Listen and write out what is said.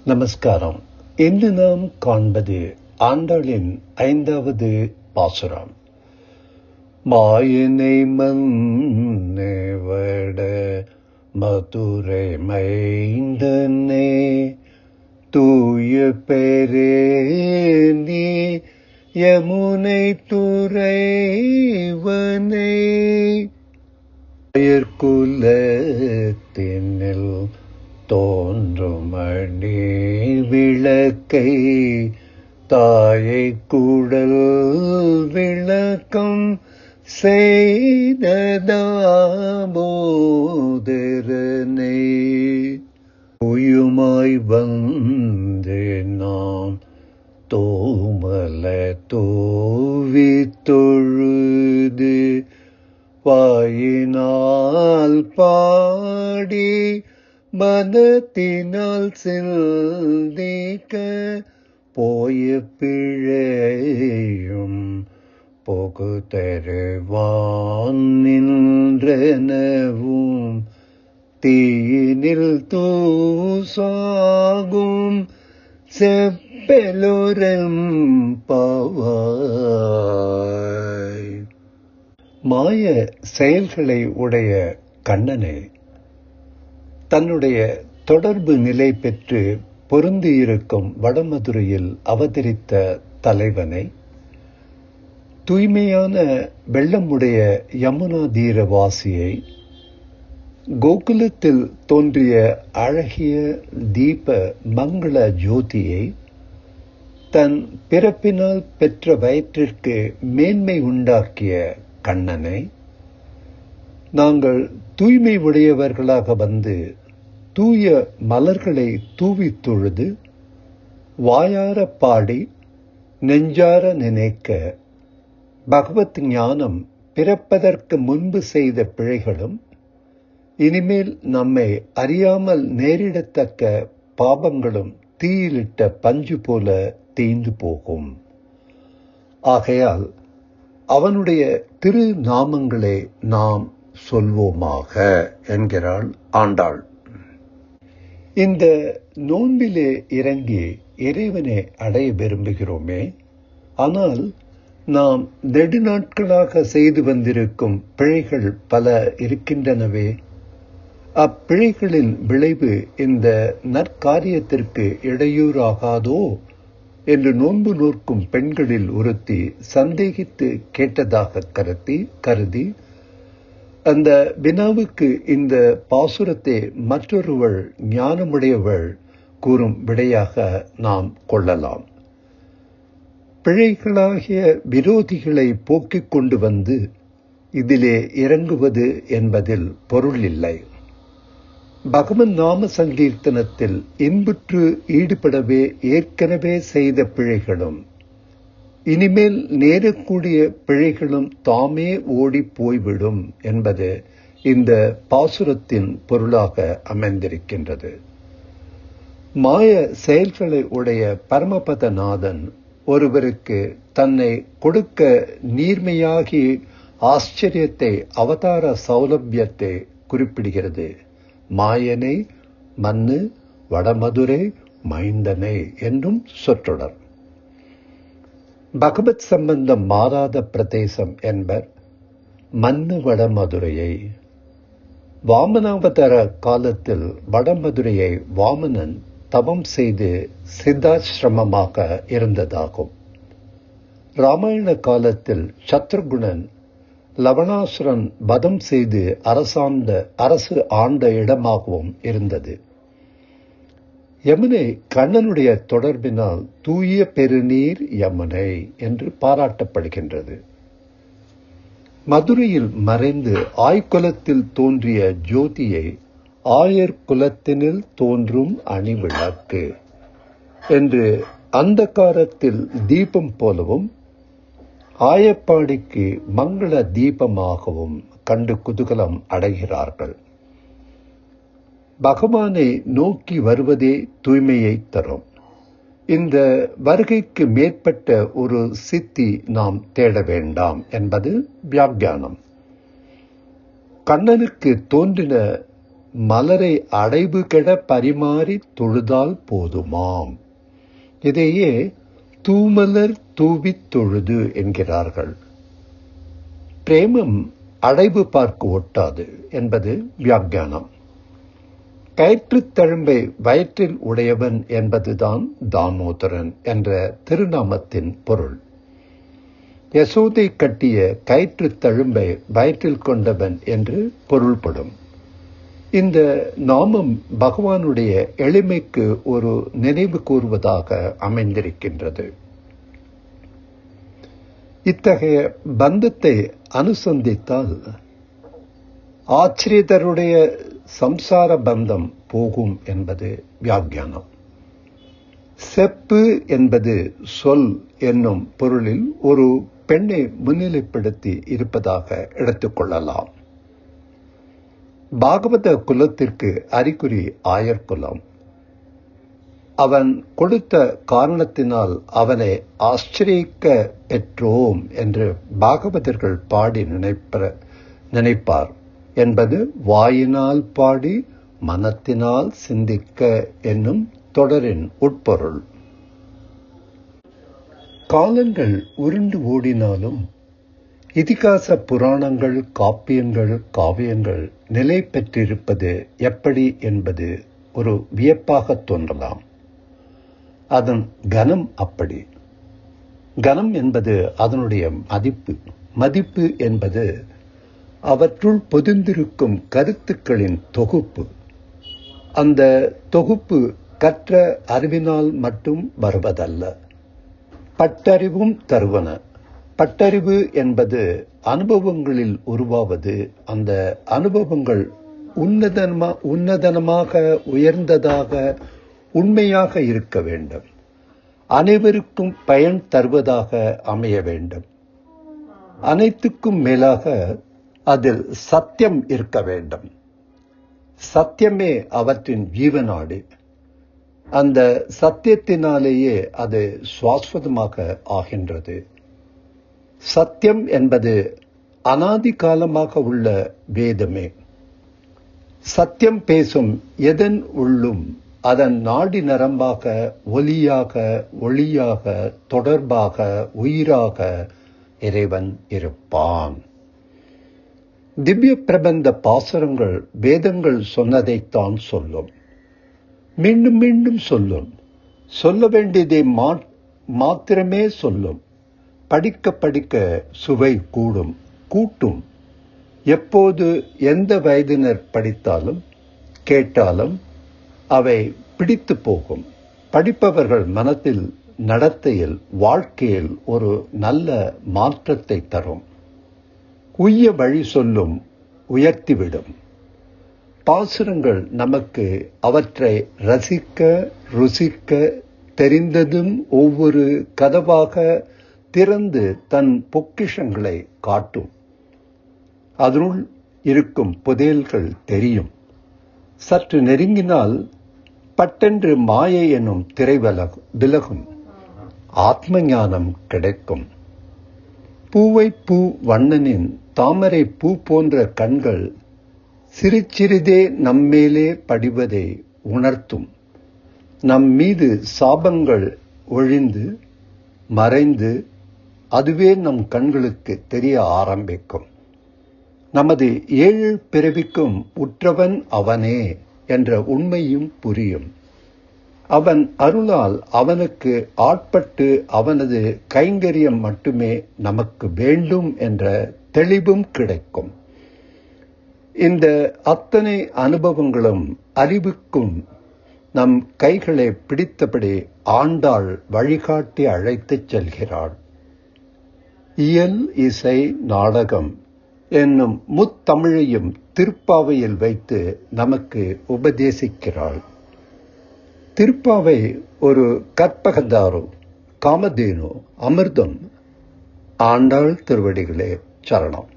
நமஸ்காரம். இன்று நாம் காண்பது ஆண்டாளின் 5வது பாசுரம். மாயனை மன்னவட மதுரை மைந்தனே தூய பெரேனி யமுனை துறைவனை குலத்தினில் தோன்றும் அணி விளக்கை தாயை குடல் விளக்கம் செய்ததாமோதரனை உயுமாய் வந்து நாம் தோமல தோவி தொழுது வாயினால் பாடி மனத்தினால் சிந்திக்க போய பிழையும் போகு தருவான் நின்றனவும் தீயினில் தூசாகும் செப்பெலோரம் பாவாய். மாய செயல்களை உடைய கண்ணனை தன்னுடைய தொடர்பு நிலை பெற்று பொருந்தியிருக்கும் வடமதுரையில் அவதரித்த தலைவனை தூய்மையான வெள்ளமுடைய யமுனா தீரவாசியை கோகுலத்தில் தோன்றிய அழகிய தீப மங்கள ஜோதியை தன் பிறப்பினால் பெற்ற வயிற்றிற்கு மேன்மை உண்டாக்கிய கண்ணனை நாங்கள் தூய்மை உடையவர்களாக வந்து தூய மலர்களை தூவி தொழுது வாயார பாடி நெஞ்சார நினைக்க பகவத் ஞானம் பிறப்பதற்கு முன்பு செய்த பிழைகளும் இனிமேல் நம்மை அறியாமல் நேரிடத்தக்க பாபங்களும் தீயிலிட்ட பஞ்சு போல தீந்து போகும். ஆகையால் அவனுடைய திரு நாமங்களே நாம் சொல்வோமாக என்கிறாள் ஆண்டாள். இந்த நோன்பிலே இறங்கி இறைவனை அடைய விரும்புகிறோமே, ஆனால் நாம் நெடுநாட்களாக செய்து வந்திருக்கும் பிழைகள் பல இருக்கின்றனவே. அப்பிழைகளின் விளைவு இந்த நற்காரியத்திற்கு இடையூறாகாதோ என்று நோன்பு நோக்கும் பெண்களில் ஒருத்தி சந்தேகித்து கேட்டதாக கருதி அந்த வினாவுக்கு இந்த பாசுரத்தை மற்றொருவள் ஞானமுடையவள் கூறும் விடையாக நாம் கொள்ளலாம். பிழைகளாகிய விரோதிகளை போக்கிக் கொண்டு வந்து இதிலே இறங்குவது என்பதில் பொருள் இல்லை. பகவன் நாம சங்கீர்த்தனத்தில் இன்புற்று ஈடுபடவே ஏற்கனவே செய்த பிழைகளும் இனிமேல் நேரக்கூடிய பிழைகளும் தாமே ஓடி போய்விடும் என்பது இந்த பாசுரத்தின் பொருளாக அமைந்திருக்கின்றது. மாய செயல்களை உடைய பரமபதநாதன் ஒருவருக்கு தன்னை கொடுக்க நீர்மையாகி ஆச்சரியத்தை அவதார சௌலபியத்தை குறிப்பிடுகிறது. மாயனை மன்னு வடமதுரை மைந்தனை என்றும் சொற்றொடர். பகவத் சம்பந்தம் மாறாத பிரதேசம் என்பர் மன்னு வடமதுரையை. வாமனாவதார காலத்தில் வடமதுரையை வாமனன் தவம் செய்து சித்தாசிரமமாக இருந்ததாகும். ராமாயண காலத்தில் சத்ருகுணன் லவணாசுரன் வதம் செய்து அரசு ஆண்ட இடமாகவும் இருந்தது. யமுனை கண்ணனுடைய தொடர்பினால் தூய பெருநீர் யமுனை என்று பாராட்டப்படுகின்றது. மதுரையில் மறைந்து ஆய்குலத்தில் தோன்றிய ஜோதியை ஆயர் குலத்தினில் தோன்றும் அணிவிளக்கு என்று அந்த காலத்தில் தீபம் போலவும் ஆயப்பாடிக்கு மங்கள தீபமாகவும் கண்டு குதூகலம் அடைகிறார்கள். பகவானை நோக்கி வருவதே தூய்மையை தரும். இந்த வருகைக்கு மேற்பட்ட ஒரு சித்தி நாம் தேட வேண்டாம் என்பது வியாக்கியானம். கண்ணனுக்கு தோன்றின மலரை அடைவு கெட பரிமாறி தொழுதால் போதுமாம். இதையே தூமலர் தூவித் தொழுது என்கிறார்கள். பிரேமம் அடைவு பார்க்க ஒட்டாது என்பது வியாக்கியானம். கயிற்றுத் தழும்பை வயிற்றில் உடையவன் என்பதுதான் தாமோதரன் என்ற திருநாமத்தின் பொருள். யசோதை கட்டிய கயிற்றுத் தழும்பை வயிற்றில் கொண்டவன் என்று பொருள்படும். இந்த நாமம் பகவானுடைய எளிமைக்கு ஒரு நினைவு கூறுவதாக அமைந்திருக்கின்றது. இத்தகைய பந்தத்தை அனுசந்தித்தால் ஆச்சிரியருடைய சம்சார பந்தம் போகும் என்பது வியாக்கியானம். செப்பு என்பது சொல் என்னும் பொருளில் ஒரு பெண்ணை முன்னிலைப்படுத்தி இருப்பதாக எடுத்துக்கொள்ளலாம். பாகவத குலத்திற்கு அறிகுறி ஆயர்குலம். அவன் கொடுத்த காரணத்தினால் அவனை ஆச்சரிக்க பெற்றோம் என்று பாகவதர்கள் பாடி நினைப்பார் என்பது வாயினால் பாடி மனத்தினால் சிந்திக்க என்னும் தொடரின் உட்பொருள். காலங்கள் உருண்டு ஓடினாலும் இதிகாச புராணங்கள், காப்பியங்கள், காவியங்கள் நிலை பெற்றிருப்பது எப்படி என்பது ஒரு வியப்பாக தோன்றலாம். அதன் கனம் அப்படி. கனம் என்பது அதனுடைய மதிப்பு. மதிப்பு என்பது அவற்றுள் பொதிந்திருக்கும் கருத்துக்களின் தொகுப்பு. அந்த தொகுப்பு கற்ற அறிவினால் மட்டும் வருவதல்ல, பட்டறிவும் தருவன. பட்டறிவு என்பது அனுபவங்களில் உருவாவது. அந்த அனுபவங்கள் உன்னதனமாக, உயர்ந்ததாக, உண்மையாக இருக்க வேண்டும். அனைவருக்கும் பயன் தருவதாக அமைய வேண்டும். அனைத்துக்கும் மேலாக அதில் சத்தியம் இருக்க வேண்டும். சத்தியமே அவற்றின் ஜீவநாடு. அந்த சத்தியத்தினாலேயே அது சுவாஸ்வதமாக ஆகின்றது. சத்தியம் என்பது அனாதி காலமாக உள்ள வேதமே. சத்தியம் பேசும் எதன் உள்ளும் அதன் நாடி நரம்பாக, ஒலியாக, ஒளியாக, தொடர்பாக, உயிராக இறைவன் இருப்பான். திவ்ய பிரபந்த பாசுரங்கள் வேதங்கள் சொன்னதைத்தான் சொல்லும். மீண்டும் மீண்டும் சொல்லும். சொல்ல வேண்டியதை மாத்திரமே சொல்லும். படிக்க படிக்க சுவை கூட்டும். எப்போது எந்த வயதினர் படித்தாலும் கேட்டாலும் அவை பிடித்து போகும். படிப்பவர்கள் மனத்தில், நடத்தையில், வாழ்க்கையில் ஒரு நல்ல மாற்றத்தை தரும். உய்ய வழி சொல்லும், உயர்த்திவிடும். பாசுரங்கள் நமக்கு அவற்றை ரசிக்க, ருசிக்க தெரிந்ததும் ஒவ்வொரு கதவாக திறந்து தன் பொக்கிஷங்களை காட்டும். அதனுள் இருக்கும் புதையல்கள் தெரியும். சற்று நெருங்கினால் பட்டென்று மாயை எனும் திரை விலகும். ஆத்ம ஞானம் கிடைக்கும். பூவை பூ வண்ணனின் தாமரை பூ போன்ற கண்கள் சிறிதே நம்மேலே படிவதை உணர்த்தும். நம் மீது சாபங்கள் ஒழிந்து மறைந்து அதுவே நம் கண்களுக்கு தெரிய ஆரம்பிக்கும். நமது 7 பிறவிக்கும் உற்றவன் அவனே என்ற உண்மையும் புரியும். அவன் அருளால் அவனுக்கு ஆட்பட்டு அவனது கைங்கரியம் மட்டுமே நமக்கு வேண்டும் என்ற தெளிவும் கிடைக்கும். இந்த அத்தனை அனுபவங்களும் அறிவுக்கும் நம் கைகளை பிடித்தபடி ஆண்டாள் வழிகாட்டி அழைத்துச் செல்கிறாள். இயல், இசை, நாடகம் என்னும் முத்தமிழையும் திருப்பாவையில் வைத்து நமக்கு உபதேசிக்கிறாள். திருப்பாவை ஒரு கற்பகதாரு, காமதேனு, அமிர்தம். ஆண்டாள் திருவடிகளே சரணம்.